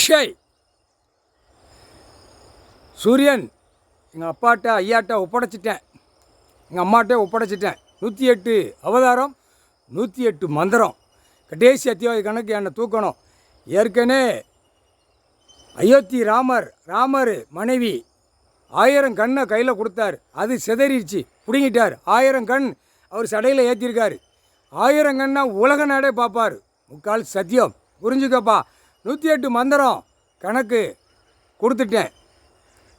Shy சூரியன் எங்கள் அப்பாட்ட ஐயாட்ட ஒப்படைச்சிட்டேன், எங்கள் அம்மாட்ட ஒப்படைச்சிட்டேன். 108 அவதாரம், 108 மந்திரம், கடைசி அத்தியாய கணக்கு என்னை தூக்கணும். ஏற்கனவே அயோத்தி ராமர் மனைவி 1000 கண்ணை கையில் கொடுத்தார், அது சிதறிடுச்சு, பிடுங்கிட்டார். 1000 கண் அவர் சடையில் ஏற்றிருக்காரு. 1000 கண்ணா உலக நாடே பார்ப்பார். முக்கால் சத்தியம், புரிஞ்சுக்கப்பா. 108 மந்திரம் கணக்கு கொடுத்துட்டேன்,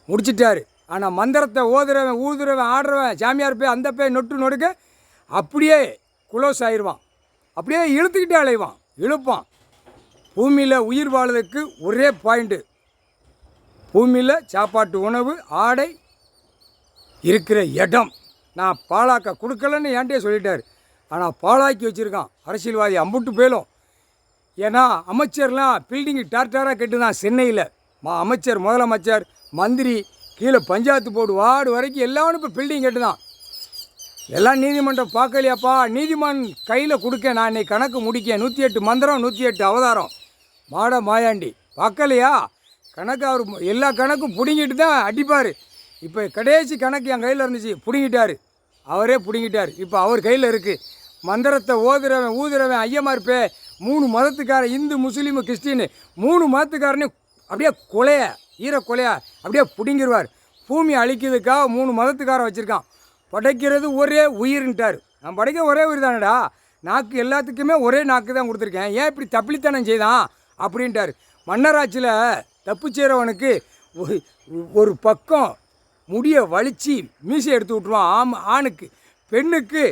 முடிச்சிட்டாரு. ஆனால் மந்திரத்தை ஓதுறவன் ஊதுறவன் ஆடுறவன் சாமியார் போய் அந்த போய் நொட்டு நொடுக்க அப்படியே குளோஸ் ஆயிடுவான், அப்படியே இழுத்துக்கிட்டே அலைவான், இழுப்பான். பூமியில் உயிர் வாழ்வதற்கு ஒரே பாயிண்ட்டு, பூமியில் சாப்பாட்டு உணவு ஆடை இருக்கிற இடம். நான் பாலாக்க கொடுக்கலன்னு ஏன்ட்டே சொல்லிட்டார். ஆனால் பாலாக்கி வச்சுருக்கான் அரசியல்வாதி அம்புட்டு போயிலும். ஏன்னா அமைச்சர்லாம் பில்டிங்கு டார்டாராக கெட்டு தான் சென்னையில். அமைச்சர், முதலமைச்சர், மந்திரி, கீழே பஞ்சாயத்து போர்டு, வார்டு வரைக்கும் எல்லாரும் இப்போ பில்டிங் கெட்டு தான். எல்லாம் நீதிமன்றம் பார்க்கலையாப்பா, நீதிமன் கையில் கொடுக்க நான் இன்னைக்கு கணக்கு முடிக்க. 108 மந்திரம், 108 அவதாரம். மாயாண்டி பார்க்கலையா கணக்கு? அவர் எல்லா கணக்கும் பிடுங்கிட்டு தான் அடிப்பார். இப்போ கடைசி கணக்கு என் கையில் இருந்துச்சு, பிடுங்கிட்டார், அவரே பிடுங்கிட்டார். இப்போ அவர் கையில் இருக்குது. மந்திரத்தை ஓதுறவன் ஊதுறவன் ஐயமார் பே 3 மதத்துக்காரன், இந்து முஸ்லீமு கிறிஸ்டின்னு 3 மதத்துக்காரனே அப்படியே ஈரக்கொலையா அப்படியே பிடுங்கிடுவார். பூமி அழிக்கிறதுக்காக 3 மதத்துக்காரன் வச்சுருக்கான். படைக்கிறது ஒரே உயிர்ன்ட்டார். நான் படைக்க ஒரே உயிர் தானடா, நாக்கு எல்லாத்துக்குமே ஒரே நாக்கு தான் கொடுத்துருக்கேன், ஏன் இப்படி தப்பிலித்தனம் செய்தான் அப்படின்ட்டார். மன்னராட்சியில் தப்பு செய்கிறவனுக்கு ஒரு பக்கம் முடியை வலித்து மீசை எடுத்து விட்ருவான் ஆணுக்கு, பெண்ணுக்கு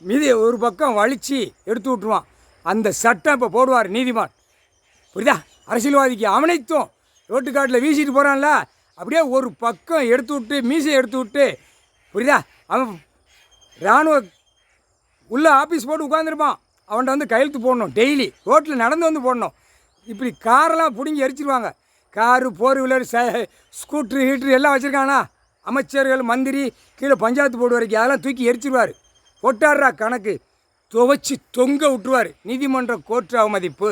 மீதி ஒரு பக்கம் வலித்து எடுத்து விட்ருவான். அந்த சட்டம் இப்போ போடுவார் நீதிமான். புரியுதா? அரசியல்வாதிக்கு அவனைத்தும் ரோட்டுக்காட்டில் வீசிட்டு போகிறான்ல, அப்படியே ஒரு பக்கம் எடுத்து விட்டு மீசையை எடுத்து விட்டு, புரியுதா? அவன் இராணுவ உள்ள ஆஃபீஸ் போட்டு உட்காந்துருப்பான், அவன்கிட்ட வந்து கையெழுத்து போடணும், டெய்லி ரோட்டில் நடந்து வந்து போடணும். இப்படி காரெல்லாம் பிடுங்கி எரிச்சிருவாங்க. காரு, 4 வீலர், ஸ்கூட்ரு, ஹீட்ரு எல்லாம் வச்சுருக்கானா அமைச்சர்கள், மந்திரி, கீழே பஞ்சாயத்து போர்டு வரைக்கும் அதெல்லாம் தூக்கி எரிச்சிருவார். போட்டாடுறா கணக்கு, துவச்சி தொங்க விட்டுருவார். நீதிமன்ற கோர்ட்டு அவமதிப்பு,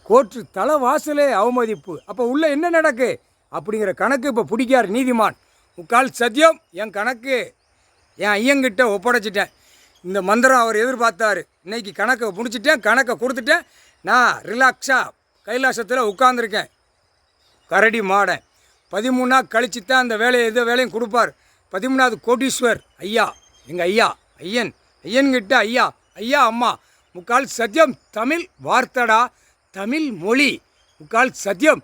கோர்ட்டு தலை வாசலே அவமதிப்பு. அப்போ உள்ளே என்ன நடக்கு அப்படிங்கிற கணக்கு இப்போ பிடிக்கார் நீதிமான். முக்கால் சத்தியம், என் கணக்கு என் ஐயங்கிட்ட ஒப்படைச்சிட்டேன். இந்த மந்திரம் அவர் எதிர்பார்த்தார். இன்றைக்கி கணக்கை முடிச்சிட்டேன், கணக்கை கொடுத்துட்டேன். நான் ரிலாக்ஸாக கைலாசத்தில் உட்காந்துருக்கேன். கரடி மாடன் 13 நாள் கழிச்சு தான் அந்த வேலையை எந்த வேலையும் கொடுப்பார். 13வது கோடீஸ்வர் ஐயா, எங்கள் ஐயன்கிட்ட ஐயா அம்மா. முக்கால் சத்தியம், தமிழ் வார்த்தடா, தமிழ் மொழி. முக்கால் சத்தியம்.